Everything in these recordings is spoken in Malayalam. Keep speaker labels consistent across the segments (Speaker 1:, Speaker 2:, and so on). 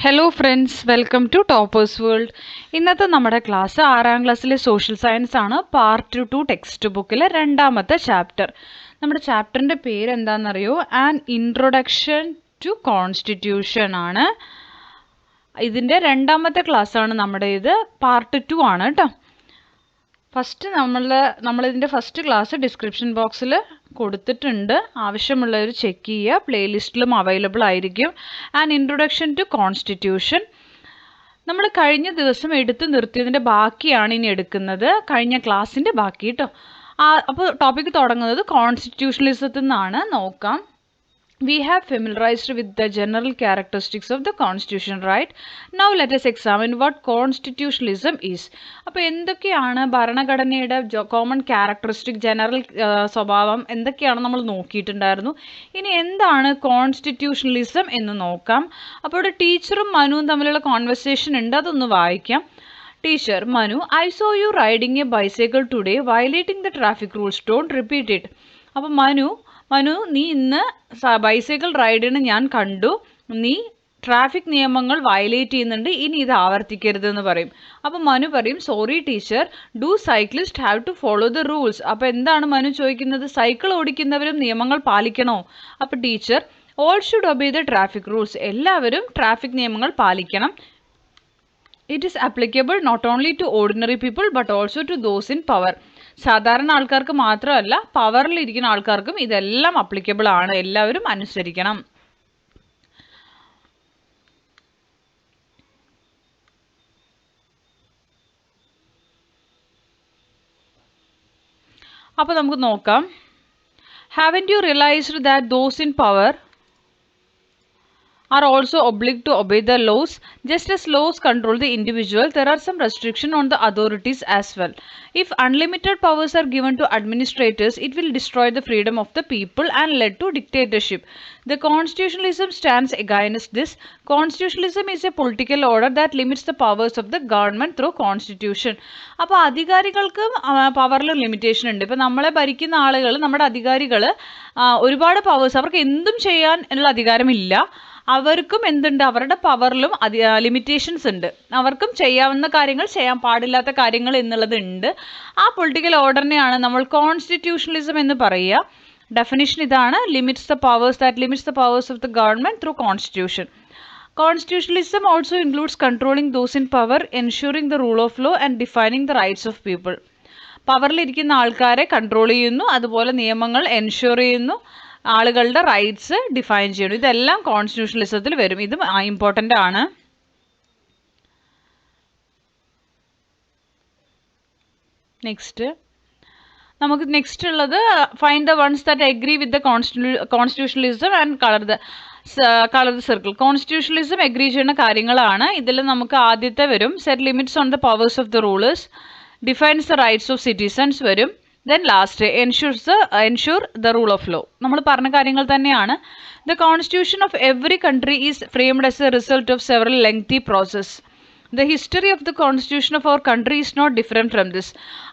Speaker 1: Hello friends, welcome to toppers world. ഇന്നത്തെ നമ്മുടെ ക്ലാസ് 6ാം ക്ലാസ്സിലെ സോഷ്യൽ സയൻസ് ആണ്. പാർട്ട് 2 ടെക്സ്റ്റ് ബുക്കിലെ 2ാമത്തെ ചാപ്റ്റർ. നമ്മുടെ ചാപ്റ്ററിൻ്റെ പേര് എന്താണെന്നറിയോ? ആൻ ഇൻട്രൊഡക്ഷൻ ടു കോൺസ്റ്റിറ്റ്യൂഷൻ ആണ്. ഇതിൻ്റെ 2ാമത്തെ ക്ലാസ്സാണ് നമ്മുടെ ഇത്. പാർട്ട് 2 ആണ് കേട്ടോ. ഫസ്റ്റ് നമ്മളിതിൻ്റെ ഫസ്റ്റ് ക്ലാസ് ഡിസ്ക്രിപ്ഷൻ ബോക്സിൽ കൊടുത്തിട്ടുണ്ട്. ആവശ്യമുള്ളവർ ചെക്ക് ചെയ്യുക. പ്ലേലിസ്റ്റിലും അവൈലബിൾ ആയിരിക്കും. ആൻ ഇൻട്രൊഡക്ഷൻ ടു കോൺസ്റ്റിറ്റ്യൂഷൻ നമ്മൾ കഴിഞ്ഞ ദിവസം എടുത്തു നിർത്തിയതിൻ്റെ ബാക്കിയാണ് ഇനി എടുക്കുന്നത്. കഴിഞ്ഞ ക്ലാസ്സിൻ്റെ ബാക്കി കേട്ടോ. അപ്പോൾ ടോപ്പിക്ക് തുടങ്ങുന്നത് കോൺസ്റ്റിറ്റ്യൂഷണലിസത്തിൽ നിന്നാണ്. നോക്കാം. We have familiarized with the general characteristics of the constitution, right? Now let us examine what constitutionalism is. അപ്പോൾ എന്തൊക്കെയാണ് ഭരണഘടനയുടെ കോമൺ ക്യാരക്ടറിസ്റ്റിക്, ജനറൽ സ്വഭാവം എന്തൊക്കെയാണ് നമ്മൾ നോക്കിയിട്ടുണ്ടായിരുന്നു. ഇനി എന്താണ് കോൺസ്റ്റിറ്റ്യൂഷണലിസം എന്ന് നോക്കാം. അപ്പോൾ ഇവിടെ ടീച്ചറും മനുവും തമ്മിലുള്ള കോൺവെർസേഷൻ ഉണ്ട്, അതൊന്ന് വായിക്കാം. Teacher: Manu, I saw you riding a bicycle today violating the traffic rules. Don't repeat it. അപ്പോൾ മനു, നീ ഇന്ന് ബൈസൈക്കിൾ റൈഡിന് ഞാൻ കണ്ടു. നീ ട്രാഫിക് നിയമങ്ങൾ വയലേറ്റ് ചെയ്യുന്നുണ്ട്. ഇനി ഇത് ആവർത്തിക്കരുതെന്ന് പറയും. അപ്പോൾ മനു പറയും, sorry teacher, do cyclist have to follow the rules. അപ്പോൾ എന്താണ് മനു ചോദിക്കുന്നത്? സൈക്കിൾ ഓടിക്കുന്നവരും നിയമങ്ങൾ പാലിക്കണോ? അപ്പോൾ teacher: all should obey the traffic rules. എല്ലാവരും ട്രാഫിക് നിയമങ്ങൾ പാലിക്കണം. It is applicable not only to ordinary people but also to those in power. സാധാരണ ആൾക്കാർക്ക് മാത്രമല്ല, പവറിലിരിക്കുന്ന ആൾക്കാർക്കും ഇതെല്ലാം അപ്ലിക്കബിൾ ആണ്. എല്ലാവരും അനുസരിക്കണം. അപ്പോൾ നമുക്ക് നോക്കാം. Haven't you realised that those in power are also obliged to obey the laws? Just as laws control the individual, there are some restrictions on the authorities as well. If unlimited powers are given to administrators, it will destroy the freedom of the people and lead to dictatorship. The constitutionalism stands against this. Constitutionalism is a political order that limits the powers of the government through constitution. അപ്പോൾ അധികാരികൾക്ക് പവറിൽ ലിമിറ്റേഷൻ ഉണ്ട്. ഇപ്പോൾ നമ്മളെ ഭരിക്കുന്ന ആളുകൾ, നമ്മുടെ അധികാരികൾ, ഒരുപാട് പവേഴ്സ്, അവർക്ക് എന്തും ചെയ്യാൻ ഉള്ള അധികാരമില്ല. അവർക്കും എന്തുണ്ട്? അവരുടെ പവറിലും ലിമിറ്റേഷൻസ് ഉണ്ട്. അവർക്കും ചെയ്യാവുന്ന കാര്യങ്ങൾ, ചെയ്യാൻ പാടില്ലാത്ത കാര്യങ്ങൾ എന്നുള്ളത് ഉണ്ട്. ആ പൊളിറ്റിക്കൽ ഓർഡറിനെയാണ് നമ്മൾ കോൺസ്റ്റിറ്റ്യൂഷണലിസം എന്ന് പറയുക. ഡെഫിനിഷൻ ഇതാണ്: limits the powers of the government through constitution. Constitutionalism also includes controlling those in power, ensuring the rule of law and defining the rights of people. പവറിലിരിക്കുന്ന ആൾക്കാരെ കൺട്രോൾ ചെയ്യുന്നു, അതുപോലെ നിയമങ്ങൾ എൻഷുർ ചെയ്യുന്നു, ആളുകളുടെ റൈറ്റ്സ് ഡിഫൈൻ ചെയ്യുന്നു. ഇതെല്ലാം കോൺസ്റ്റിറ്റ്യൂഷണലിസത്തിൽ വരും. ഇത് ഇമ്പോർട്ടൻ്റ് ആണ്. നെക്സ്റ്റ് ഉള്ളത് find the ones that agree with the constitutionalism and colour the circle. Constitutionalism agree ചെയ്യുന്ന കാര്യങ്ങളാണ്. ഇതിൽ നമുക്ക് ആദ്യത്തെ വരും set limits on the powers of the rulers, defines the rights of citizens വരും. Then last ensure the rule of law. നമ്മൾ പറഞ്ഞ കാര്യങ്ങൾ തന്നെയാണ്. The constitution of every country is framed as a result of several lengthy process. The history of the constitution of our country is not different from this.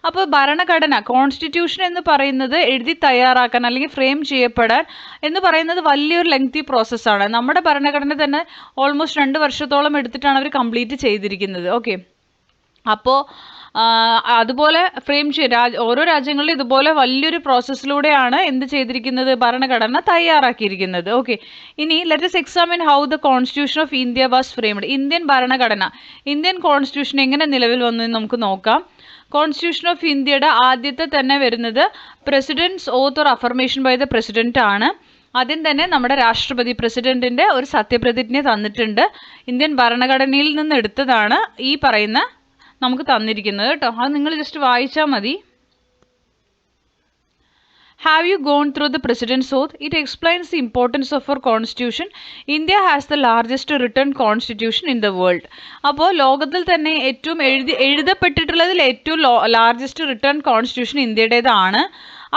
Speaker 1: അപ്പോൾ ഭരണഘടന, കോൺസ്റ്റിറ്റ്യൂഷൻ എന്ന് പറയുന്നത് എഴുതി തയ്യാറാക്കാൻ അല്ലെങ്കിൽ ഫ്രെയിം ചെയ്യപ്പെടാൻ എന്ന് പറയുന്നത് വലിയൊരു ലെങ്തി പ്രോസസ്സാണ്. നമ്മുടെ ഭരണഘടന തന്നെ ഓൾമോസ്റ്റ് 2 വർഷത്തോളം എടുത്തിട്ടാണ് അവർ കംപ്ലീറ്റ് ചെയ്തിരിക്കുന്നത്. ഓക്കെ, അപ്പോൾ അതുപോലെ ഫ്രെയിം ഓരോ രാജ്യങ്ങളിലും ഇതുപോലെ വലിയൊരു പ്രോസസ്സിലൂടെയാണ് എന്ത് ചെയ്തിരിക്കുന്നത്? ഭരണഘടന തയ്യാറാക്കിയിരിക്കുന്നത്. ഓക്കെ, ഇനി let us examine how the constitution of India was framed. Indian ഭരണഘടന, ഇന്ത്യൻ കോൺസ്റ്റിറ്റ്യൂഷൻ എങ്ങനെ നിലവിൽ വന്നു എന്ന് നമുക്ക് നോക്കാം. കോൺസ്റ്റിറ്റ്യൂഷൻ ഓഫ് ഇന്ത്യയുടെ ആദ്യത്തെ തന്നെ വരുന്നത് president's oath or affirmation by the president ആണ്. ആദ്യം തന്നെ നമ്മുടെ രാഷ്ട്രപതി, പ്രസിഡന്റിന്റെ ഒരു സത്യപ്രതിജ്ഞ തന്നിട്ടുണ്ട്. ഇന്ത്യൻ ഭരണഘടനയിൽ നിന്ന് എടുത്തതാണ് ഈ പറയുന്ന നമുക്ക് തന്നിരിക്കുന്നത് കേട്ടോ. അത് നിങ്ങൾ ജസ്റ്റ് വായിച്ചാൽ മതി. Have you gone through the President's Oath? It explains the importance of our constitution. India has the largest written constitution in the world. അപ്പോൾ ലോകത്തിൽ തന്നെ ഏറ്റവും എഴുതപ്പെട്ടിട്ടുള്ളതിൽ ഏറ്റവും ലാർജസ്റ്റ് റിട്ടേൺ കോൺസ്റ്റിറ്റ്യൂഷൻ ഇന്ത്യയുടേതാണ്.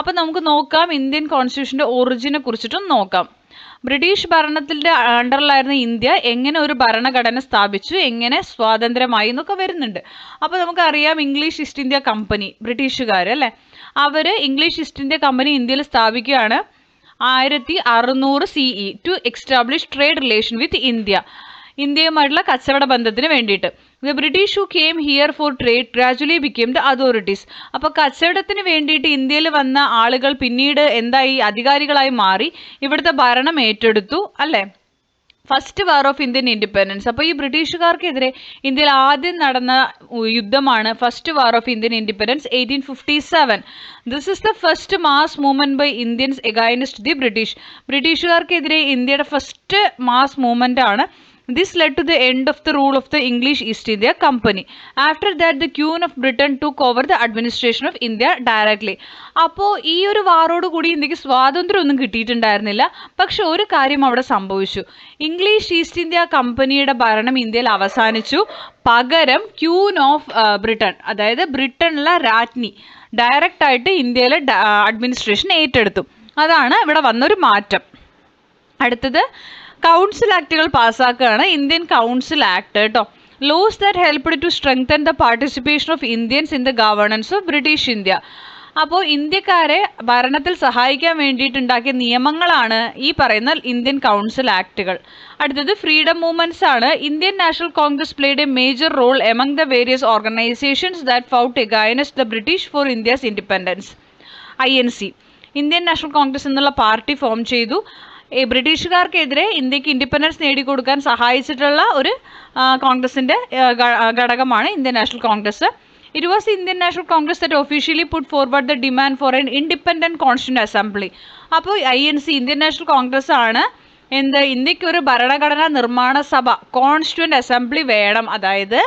Speaker 1: അപ്പോൾ നമുക്ക് നോക്കാം ഇന്ത്യൻ കോൺസ്റ്റിറ്റ്യൂഷൻ്റെ ഒറിജിനെ കുറിച്ചിട്ടും നോക്കാം. ബ്രിട്ടീഷ് ഭരണത്തിൻ്റെ അണ്ടറിലായിരുന്ന ഇന്ത്യ എങ്ങനെ ഒരു ഭരണഘടന സ്ഥാപിച്ചു, എങ്ങനെ സ്വാതന്ത്ര്യമായി എന്നൊക്കെ വരുന്നുണ്ട്. അപ്പോൾ നമുക്കറിയാം ഇംഗ്ലീഷ് ഈസ്റ്റ് ഇന്ത്യ കമ്പനി, ബ്രിട്ടീഷുകാർ അല്ലേ, അവർ ഇംഗ്ലീഷ് ഈസ്റ്റ് ഇന്ത്യ കമ്പനി ഇന്ത്യയിൽ സ്ഥാപിക്കുകയാണ് 1600 CE to establish trade relation with India. ഇന്ത്യയുമായിട്ടുള്ള കച്ചവട ബന്ധത്തിന് വേണ്ടിയിട്ട്. The British who came here for trade gradually became the authorities. അപ്പോൾ കച്ചവടത്തിന് വേണ്ടിയിട്ട് ഇന്ത്യയിൽ വന്ന ആളുകൾ പിന്നീട് എന്തായി, അധികാരികളായി മാറി, ഇവിടുത്തെ ഭരണം ഏറ്റെടുത്തു അല്ലേ. First war of Indian independence. അപ്പോൾ ഈ ബ്രിട്ടീഷുകാർക്കെതിരെ ഇന്ത്യയിൽ ആദ്യം നടന്ന യുദ്ധമാണ് first war of Indian independence 1857. This is the first mass movement by Indians against the British. ബ്രിട്ടീഷുകാർക്കെതിരെ ഇന്ത്യയുടെ ഫസ്റ്റ് മാസ് മൂവ്മെന്റ് ആണ്. This led to the end of the rule of the English East India Company. After that, the Queen of Britain took over the administration of India directly. അപ്പോൾ ഈ ഒരു വാറോട് കൂടി ഇന്ത്യക്ക് സ്വാതന്ത്ര്യം ഒന്നും കിട്ടിയിട്ടുണ്ടായിരുന്നില്ല. പക്ഷെ ഒരു കാര്യം അവിടെ സംഭവിച്ചു. ഇംഗ്ലീഷ് ഈസ്റ്റ് ഇന്ത്യ കമ്പനിയുടെ ഭരണം ഇന്ത്യയിൽ അവസാനിച്ചു. പകരം ക്യൂൻ ഓഫ് ബ്രിട്ടൻ, അതായത് ബ്രിട്ടനിലെ രാജ്ഞി ഡയറക്റ്റ് ആയിട്ട് ഇന്ത്യയിലെ അഡ്മിനിസ്ട്രേഷൻ ഏറ്റെടുത്തു. അതാണ് ഇവിടെ വന്നൊരു മാറ്റം. അടുത്തത് കൗൺസിൽ ആക്ടുകൾ പാസ്സാക്കുകയാണ്. ഇന്ത്യൻ കൗൺസിൽ ആക്ട് കേട്ടോ. Laws that helped to strengthen the participation of Indians in the governance of British India. അപ്പോൾ ഇന്ത്യക്കാരെ ഭരണത്തിൽ സഹായിക്കാൻ വേണ്ടിയിട്ടുണ്ടാക്കിയ നിയമങ്ങളാണ് ഈ പറയുന്ന ഇന്ത്യൻ കൗൺസിൽ ആക്ടുകൾ. അടുത്തത് ഫ്രീഡം മൂവ്മെന്റ്സ് ആണ്. Indian National Congress played a major role among the various organisations that fought against the British for India's independence. INC, Indian National Congress എന്നുള്ള പാർട്ടി ഫോം ചെയ്തു. ബ്രിട്ടീഷുകാർക്കെതിരെ ഇന്ത്യക്ക് ഇൻഡിപെൻഡൻസ് നേടിക്കൊടുക്കാൻ സഹായിച്ചിട്ടുള്ള ഒരു കോൺഗ്രസിൻ്റെ ഘടകമാണ് Indian National Congress. It was Indian National Congress that officially put forward the demand for N independent constituent assembly. അപ്പോൾ INC, ഇന്ത്യൻ നാഷണൽ കോൺഗ്രസ് ആണ് ഇന്ത്യക്ക് ഒരു ഭരണഘടനാ നിർമ്മാണ സഭ, കോൺസ്റ്റിറ്റ്യൂന്റ് അസംബ്ലി വേണം. അതായത്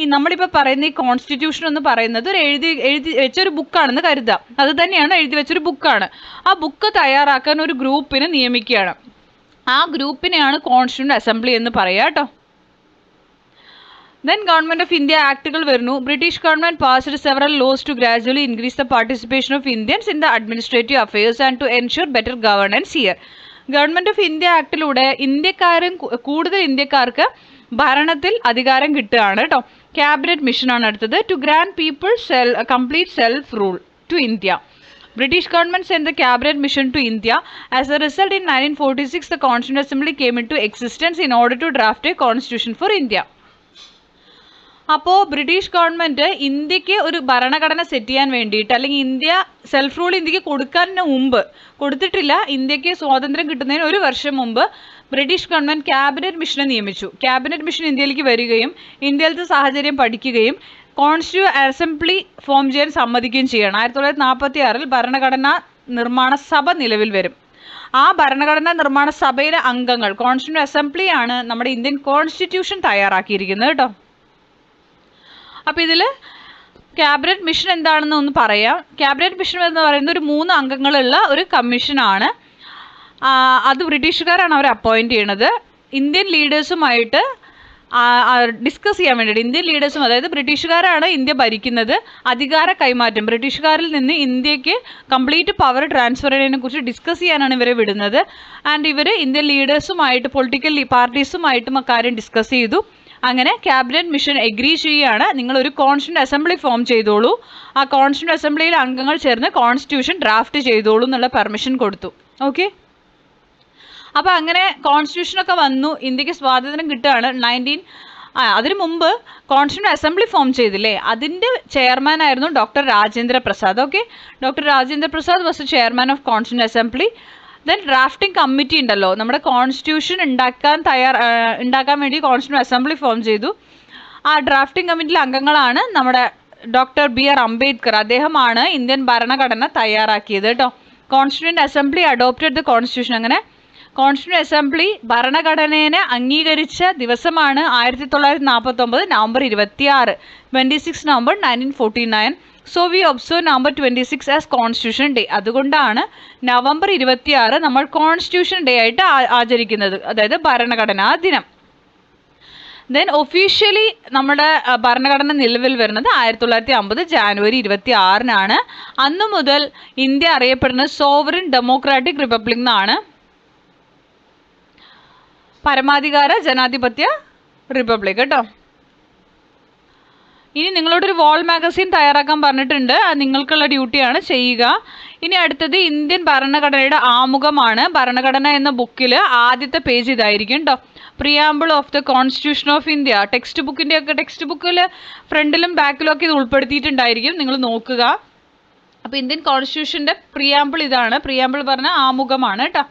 Speaker 1: ഈ നമ്മളിപ്പോൾ പറയുന്ന ഈ കോൺസ്റ്റിറ്റ്യൂഷൻ എന്ന് പറയുന്നത് ഒരു എഴുതി വെച്ചൊരു ബുക്കാണെന്ന് കരുതുക. അത് തന്നെയാണ്, എഴുതി വെച്ചൊരു ബുക്കാണ്. ആ ബുക്ക് തയ്യാറാക്കാൻ ഒരു ഗ്രൂപ്പിനെ നിയമിക്കുകയാണ്. ആ ഗ്രൂപ്പിനെയാണ് കോൺസ്റ്റിറ്റ്യൂന്റ് അസംബ്ലി എന്ന് പറയുക കേട്ടോ. ദെൻ ഗവൺമെന്റ് ഓഫ് ഇന്ത്യ ആക്ടുകൾ വരുന്നു. British government passed several laws to gradually increase the participation of Indians in the administrative affairs and to ensure better governance here. Government of India ആക്ടിലൂടെ കൂടുതൽ ഇന്ത്യക്കാർക്ക് ഭരണത്തിൽ അധികാരം കിട്ടുകയാണ് കേട്ടോ. ക്യാബിനറ്റ് മിഷനാണ് അടുത്തത്. To grant people complete self rule to India. British government sent the cabinet mission to India. As a result, in 1946, the Constituent Assembly came into existence in order to draft a constitution for India. അപ്പോൾ ബ്രിട്ടീഷ് ഗവൺമെൻറ് ഇന്ത്യക്ക് ഒരു ഭരണഘടന സെറ്റ് ചെയ്യാൻ വേണ്ടിയിട്ട്, അല്ലെങ്കിൽ ഇന്ത്യ സെൽഫ് റൂൾ ഇന്ത്യക്ക് കൊടുത്തിട്ടില്ല. ഇന്ത്യക്ക് സ്വാതന്ത്ര്യം കിട്ടുന്നതിന് ഒരു വർഷം മുമ്പ് ബ്രിട്ടീഷ് ഗവൺമെൻറ് ക്യാബിനറ്റ് മിഷനെ നിയമിച്ചു. ക്യാബിനറ്റ് മിഷൻ ഇന്ത്യയിലേക്ക് വരികയും ഇന്ത്യയിലത്തെ സാഹചര്യം പഠിക്കുകയും കോൺസ്റ്റിറ്റ്യൂന്റ് അസംബ്ലി ഫോം ചെയ്യാൻ സമ്മതിക്കുകയും ചെയ്യണം. 1946 ഭരണഘടനാ നിർമ്മാണ സഭ നിലവിൽ വരും. ആ ഭരണഘടനാ നിർമ്മാണ സഭയിലെ അംഗങ്ങൾ, കോൺസ്റ്റിറ്റ്യൂന്റ് അസംബ്ലിയാണ് നമ്മുടെ ഇന്ത്യൻ കോൺസ്റ്റിറ്റ്യൂഷൻ തയ്യാറാക്കിയിരിക്കുന്നത് കേട്ടോ. അപ്പോൾ ഇതിൽ ക്യാബിനറ്റ് മിഷൻ എന്താണെന്ന് ഒന്ന് പറയാം. ക്യാബിനറ്റ് മിഷൻ എന്ന് പറയുന്നത് ഒരു 3 അംഗങ്ങളുള്ള ഒരു കമ്മീഷനാണ്. അത് ബ്രിട്ടീഷുകാരാണ് അവർ അപ്പോയിൻറ്റ് ചെയ്യണത്. ഇന്ത്യൻ ലീഡേഴ്സുമായിട്ട് ഡിസ്കസ് ചെയ്യാൻ വേണ്ടിയിട്ട്, ഇന്ത്യൻ ലീഡേഴ്സും, അതായത് ബ്രിട്ടീഷുകാരാണ് ഇന്ത്യ ഭരിക്കുന്നത്, അധികാര കൈമാറ്റം ബ്രിട്ടീഷുകാരിൽ നിന്ന് ഇന്ത്യക്ക് കംപ്ലീറ്റ് പവർ ട്രാൻസ്ഫർ ചെയ്യുന്നതിനെ കുറിച്ച് ഡിസ്കസ് ചെയ്യാനാണ് ഇവരെ വിടുന്നത്. ആൻഡ് ഇവർ ഇന്ത്യൻ ലീഡേഴ്സുമായിട്ട്, പൊളിറ്റിക്കൽ പാർട്ടീസുമായിട്ടും അക്കാര്യം ഡിസ്കസ് ചെയ്തു. അങ്ങനെ ക്യാബിനറ്റ് മിഷൻ എഗ്രി ചെയ്യുകയാണ്, നിങ്ങളൊരു കോൺസ്റ്റിറ്റ്യൂന്റ് അസംബ്ലി ഫോം ചെയ്തോളൂ, ആ കോൺസ്റ്റിറ്റ്യൂന്റ് അസംബ്ലിയിലെ അംഗങ്ങൾ ചേർന്ന് കോൺസ്റ്റിറ്റ്യൂഷൻ ഡ്രാഫ്റ്റ് ചെയ്തോളൂ എന്നുള്ള പെർമിഷൻ കൊടുത്തു. ഓക്കെ, അപ്പോൾ അങ്ങനെ കോൺസ്റ്റിറ്റ്യൂഷനൊക്കെ വന്നു, ഇന്ത്യക്ക് സ്വാതന്ത്ര്യം കിട്ടുകയാണ്. അതിനു മുമ്പ് കോൺസ്റ്റിറ്റ്യൂന്റ് അസംബ്ലി ഫോം ചെയ്തില്ലേ, അതിൻ്റെ ചെയർമാൻ ആയിരുന്നു doctor Rajendra Prasad. Okay, doctor Rajendra Prasad was the chairman of constituent assembly. Then drafting committee ഉണ്ടല്ലോ, നമ്മുടെ കോൺസ്റ്റിറ്റ്യൂഷൻ ഉണ്ടാക്കാൻ വേണ്ടി കോൺസ്റ്റിറ്റ്യൂന്റ് അസംബ്ലി ഫോം ചെയ്തു. ആ ഡ്രാഫ്റ്റിംഗ് കമ്മിറ്റിയിലെ അംഗങ്ങളാണ് നമ്മുടെ ഡോക്ടർ BR അംബേദ്കർ. അദ്ദേഹമാണ് ഇന്ത്യൻ ഭരണഘടന തയ്യാറാക്കിയത് കേട്ടോ. Constituent assembly adopted the constitution. അങ്ങനെ കോൺസ്റ്റിറ്റ്യൂന്റ് അസംബ്ലി ഭരണഘടനയെ അംഗീകരിച്ച ദിവസമാണ് 1949 November 26, 26 November 1949. So we observe November 26 as constitution day. അതുകൊണ്ടാണ് നവംബർ 26 നമ്മൾ കോൺസ്റ്റിറ്റ്യൂഷൻ ഡേ ആയിട്ട് ആചരിക്കുന്നത്, അതായത് ഭരണഘടനാ ദിനം. ദെൻ ഒഫീഷ്യലി നമ്മുടെ ഭരണഘടന നിലവിൽ വരുന്നത് 1950 ജാനുവരി 26 അന്നു മുതൽ ഇന്ത്യ അറിയപ്പെടുന്നത് സോവറിൻ ഡെമോക്രാറ്റിക് റിപ്പബ്ലിക് എന്നാണ്, പരമാധികാര ജനാധിപത്യ റിപ്പബ്ലിക് കേട്ടോ. ഇനി നിങ്ങളോടൊരു വാൾ മാഗസിൻ തയ്യാറാക്കാൻ പറഞ്ഞിട്ടുണ്ട്. അത് നിങ്ങൾക്കുള്ള ഡ്യൂട്ടിയാണ് ചെയ്യുക. ഇനി അടുത്തത് ഇന്ത്യൻ ഭരണഘടനയുടെ ആമുഖമാണ്. ഭരണഘടന എന്ന ബുക്കിൽ ആദ്യത്തെ പേജ് ഇതായിരിക്കും കേട്ടോ. Preamble of the constitution of India. Text ബുക്കിൽ ഫ്രണ്ടിലും ബാക്കിലും ഒക്കെ ഇത് ഉൾപ്പെടുത്തിയിട്ടുണ്ടായിരിക്കും, നിങ്ങൾ നോക്കുക. അപ്പോൾ ഇന്ത്യൻ കോൺസ്റ്റിറ്റ്യൂഷൻ്റെ പ്രിയാമ്പിൾ ഇതാണ്. പ്രിയാമ്പിൾ പറഞ്ഞ ആമുഖമാണ് കേട്ടോ.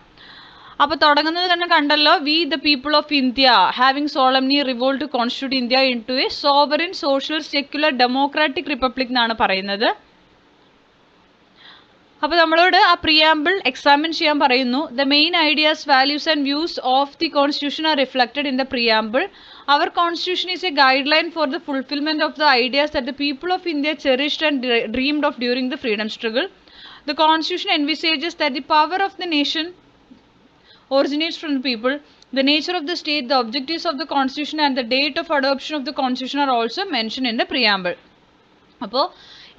Speaker 1: അപ്പോൾ തുടങ്ങുന്നത് തന്നെ കണ്ടല്ലോ. We the people of India having solemnly റിവോൾവ് to constitute India into a sovereign social secular democratic republic എന്നാണ് പറയുന്നത്. അപ്പോൾ നമ്മളോട് ആ പ്രിയാമ്പിൾ എക്സാമിൻ ചെയ്യാൻ പറയുന്നു. The main ideas, values and views of the constitution R reflected in the preamble. Our constitution is a guideline for the fulfilment of the ideas that the people of India cherished and dreamed of during the freedom struggle. The constitution envisages that the power of the nation originates from the people. The nature of the state, the objectives of the constitution and the date of adoption of the constitution are also mentioned in the preamble. അപ്പോൾ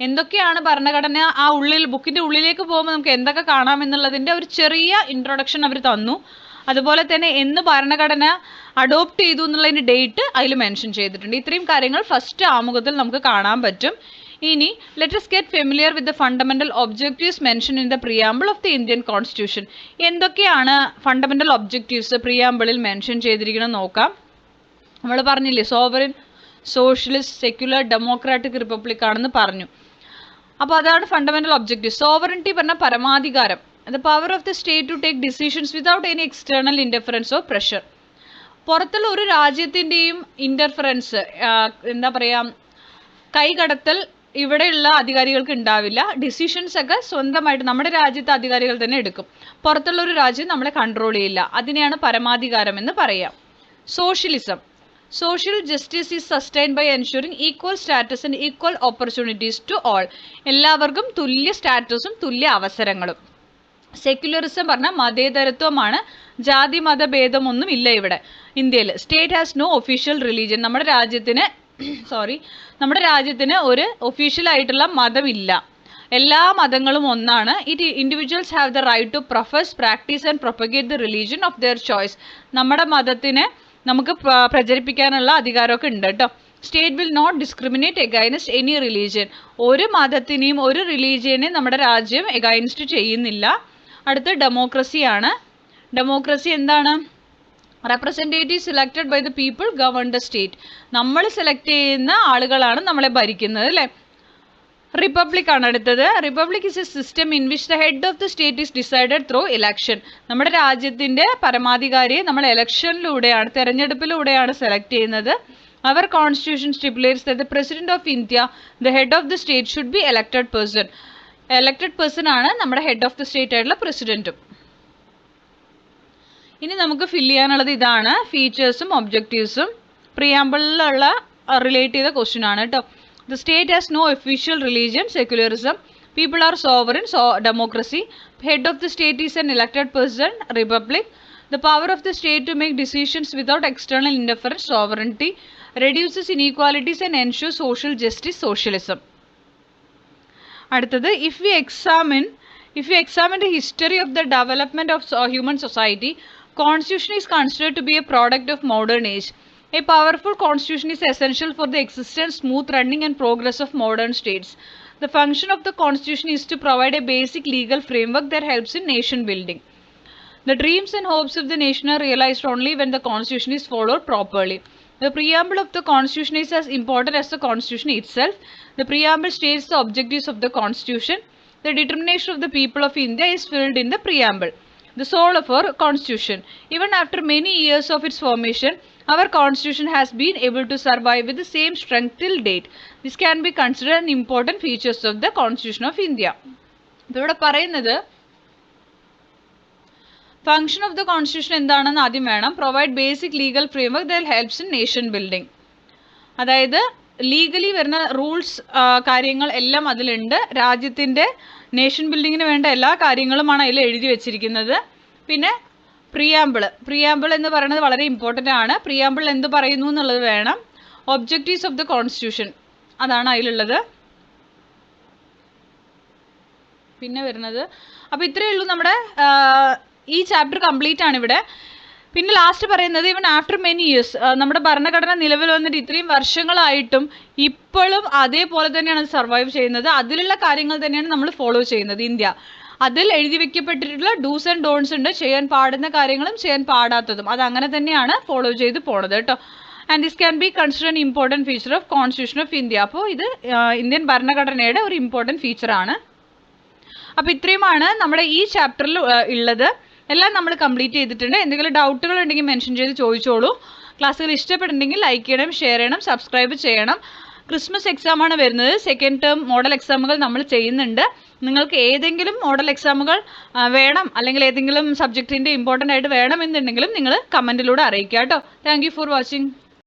Speaker 1: എന്തൊക്കെയാണ് ഭരണഘടന, ആ ബുക്കിൻ്റെ ഉള്ളിലേക്ക് പോകുമ്പോൾ നമുക്ക് എന്തൊക്കെ കാണാമെന്നുള്ളതിൻ്റെ ഒരു ചെറിയ ഇൻട്രൊഡക്ഷൻ അവർ തന്നു. അതുപോലെ തന്നെ എന്ന് ഭരണഘടന അഡോപ്റ്റ് ചെയ്തു എന്നുള്ളതിൻ്റെ ഡേറ്റ് അതിൽ മെൻഷൻ ചെയ്തിട്ടുണ്ട്. ഇത്രയും കാര്യങ്ങൾ ഫസ്റ്റ് ആമുഖത്തിൽ നമുക്ക് കാണാൻ പറ്റും. ഇനി let us get familiar with the fundamental objectives mentioned in the preamble of the Indian Constitution. എന്തൊക്കെയാണ് ഫണ്ടമെന്റൽ ഒബ്ജക്റ്റീവ്സ് പ്രിയാമ്പിളിൽ മെൻഷൻ ചെയ്തിരിക്കുന്നത് നോക്കാം. നമ്മൾ പറഞ്ഞില്ലേ sovereign socialist secular democratic republic ആണെന്ന് പറഞ്ഞു. അപ്പോൾ അതാണ് ഫണ്ടമെന്റൽ ഒബ്ജക്റ്റീവ്. സോവറിറ്റി പറഞ്ഞ പരമാധികാരം, the power of the state to take decisions without any external interference or pressure. പുറത്തുള്ള ഒരു രാജ്യത്തിൻ്റെയും ഇൻ്റർഫറൻസ്, എന്താ പറയുക, കൈകടത്തൽ ഇവിടെയുള്ള അധികാരികൾക്ക് ഉണ്ടാവില്ല. ഡിസിഷൻസ് ഒക്കെ സ്വന്തമായിട്ട് നമ്മുടെ രാജ്യത്തെ അധികാരികൾ തന്നെ എടുക്കും. പുറത്തുള്ള ഒരു രാജ്യം നമ്മളെ കൺട്രോൾ ചെയ്യില്ല. അതിനെയാണ് പരമാധികാരം എന്ന് പറയാം. Socialism. Social justice is sustained by ensuring equal status and equal opportunities to all. എല്ലാവർക്കും തുല്യ സ്റ്റാറ്റസും തുല്യ അവസരങ്ങളും. സെക്യുലറിസം പറഞ്ഞാൽ മതേതരത്വമാണ്. ജാതി മതഭേദമൊന്നും ഇല്ല ഇവിടെ ഇന്ത്യയിൽ. State has no official religion. നമ്മുടെ രാജ്യത്തിന് ഒരു ഒഫീഷ്യൽ ആയിട്ടുള്ള മതമില്ല. എല്ലാ മതങ്ങളും ഒന്നാണ്. Individuals have the right to profess, practise and propagate the religion of their choice. നമ്മുടെ മതത്തിനെ നമുക്ക് പ്രചരിപ്പിക്കാനുള്ള അധികാരമൊക്കെ ഉണ്ട് കേട്ടോ. State will not discriminate against any religion. ഒരു മതത്തിനെയും ഒരു റിലീജിയനെയും നമ്മുടെ രാജ്യം എഗൈൻസ്റ്റ് ചെയ്യുന്നില്ല. അടുത്ത് ഡെമോക്രസിയാണ്. ഡെമോക്രസി എന്താണ്? Representative selected by the people govern the state. നമ്മൾ സെലക്ട് ചെയ്യുന്ന ആളുകളാണ് നമ്മളെ ഭരിക്കുന്നത് അല്ലേ. റിപ്പബ്ലിക് ആണ് അടുത്തത്. Republic is a system in which the head of the state is decided through election. നമ്മുടെ രാജ്യത്തിൻ്റെ പരമാധികാരിയെ നമ്മൾ ഇലക്ഷനിലൂടെയാണ്, തെരഞ്ഞെടുപ്പിലൂടെയാണ് സെലക്ട് ചെയ്യുന്നത്. അവർ constitution stipulates that the president of India, the head of the state, should be elected person. Elected person ആണ് നമ്മുടെ ഹെഡ് ഓഫ് ദ സ്റ്റേറ്റ് ആയിട്ടുള്ള പ്രസിഡന്റും. ഇനി നമുക്ക് ഫില്ല് ചെയ്യാനുള്ളത് ഇതാണ്, ഫീച്ചേഴ്സും ഒബ്ജക്റ്റീവ്സും. പ്രിയാമ്പിളിലുള്ള റിലേറ്റ് ചെയ്ത ക്വസ്റ്റ്യൻ ആണ് കേട്ടോ. The state has no official religion, secularism. People are sovereign, democracy. Head of the state is an elected person, republic. The power of the state to make decisions without external interference, sovereignty. Reduces inequalities and ensures social justice, socialism. അടുത്തത്, if we examine the history of the development of human society, constitution is considered to be a product of modern age. A powerful constitution is essential for the existence, smooth running and progress of modern states. The function of the constitution is to provide a basic legal framework that helps in nation building. The dreams and hopes of the nation are realized only when the constitution is followed properly. The preamble of the constitution is as important as the constitution itself. The preamble states the objectives of the constitution. The determination of the people of India is filled in the preamble. The soul of our constitution. Even after many years of its formation, our constitution has been able to survive with the same strength till date. This can be considered an important features of the constitution of India. ഇവിടെ പറയുന്നത് ഫംഗ്ഷൻ ഓഫ് ദ കോൺസ്റ്റിറ്റ്യൂഷൻ എന്താണെന്ന് ആദ്യം വേണം. Provide basic legal framework that helps in nation building. അതായത് ലീഗലി വരുന്ന റൂൾസ്, കാര്യങ്ങൾ എല്ലാം അതിലുണ്ട്. രാജ്യത്തിൻ്റെ നേഷൻ ബിൽഡിങ്ങിന് വേണ്ട എല്ലാ കാര്യങ്ങളുമാണ് അതിൽ എഴുതി വെച്ചിരിക്കുന്നത്. പിന്നെ പ്രിയാമ്പിൾ എന്ന് പറയുന്നത് വളരെ ഇമ്പോർട്ടൻ്റ് ആണ്. പ്രിയാമ്പിൾ എന്ത് പറയുന്നു എന്നുള്ളത് വേണം. ഒബ്ജക്റ്റീവ്സ് ഓഫ് ദ കോൺസ്റ്റിറ്റ്യൂഷൻ അതാണ് അതിലുള്ളത്. പിന്നെ വരുന്നത്, അപ്പോൾ ഇത്രയേ ഉള്ളൂ നമ്മുടെ ഈ ചാപ്റ്റർ കംപ്ലീറ്റ് ആണ് ഇവിടെ. പിന്നെ ലാസ്റ്റ് പറയുന്നത് ഈവൻ ആഫ്റ്റർ മെനി ഇയേഴ്സ് നമ്മുടെ ഭരണഘടന നിലവിൽ വന്നിട്ട് ഇത്രയും വർഷങ്ങളായിട്ടും ഇപ്പോഴും അതേപോലെ തന്നെയാണ് സർവൈവ് ചെയ്യുന്നത്. അതിലുള്ള കാര്യങ്ങൾ തന്നെയാണ് നമ്മൾ ഫോളോ ചെയ്യുന്നത് ഇന്ത്യ. അതിൽ എഴുതി വെക്കപ്പെട്ടിട്ടുള്ള ഡൂസ് ആൻഡ് ഡോൺസ് ഉണ്ട്, ചെയ്യാൻ പാടുന്ന കാര്യങ്ങളും ചെയ്യാൻ പാടാത്തതും. അത് അങ്ങനെ തന്നെയാണ് ഫോളോ ചെയ്ത് പോണത് കേട്ടോ. And this can be consider an important feature of constitution of India. അപ്പോൾ ഇത് ഇന്ത്യൻ ഭരണഘടനയുടെ ഒരു ഇമ്പോർട്ടൻറ്റ് ഫീച്ചറാണ്. അപ്പോൾ ഇത്രയുമാണ് നമ്മുടെ ഈ ചാപ്റ്ററിൽ ഉള്ളത്. എല്ലാം നമ്മൾ കംപ്ലീറ്റ് ചെയ്തിട്ടുണ്ട്. എന്തെങ്കിലും ഡൗട്ടുകൾ ഉണ്ടെങ്കിൽ മെൻഷൻ ചെയ്ത് ചോദിച്ചോളൂ. ക്ലാസ്സുകൾ ഇഷ്ടപ്പെടുന്നുണ്ടെങ്കിൽ ലൈക്ക് ചെയ്യണം, ഷെയർ ചെയ്യണം, സബ്സ്ക്രൈബ് ചെയ്യണം. ക്രിസ്മസ് എക്സാമാണ് വരുന്നത്. സെക്കൻഡ് ടേം മോഡൽ എക്സാമുകൾ നമ്മൾ ചെയ്യുന്നുണ്ട്. നിങ്ങൾക്ക് ഏതെങ്കിലും മോഡൽ എക്സാമുകൾ വേണം, അല്ലെങ്കിൽ ഏതെങ്കിലും സബ്ജക്റ്റിൻ്റെ ഇമ്പോർട്ടൻ്റ് ആയിട്ട് വേണമെന്നുണ്ടെങ്കിലും നിങ്ങൾ കമൻറ്റിലൂടെ അറിയിക്കുക കേട്ടോ. Thank you for watching.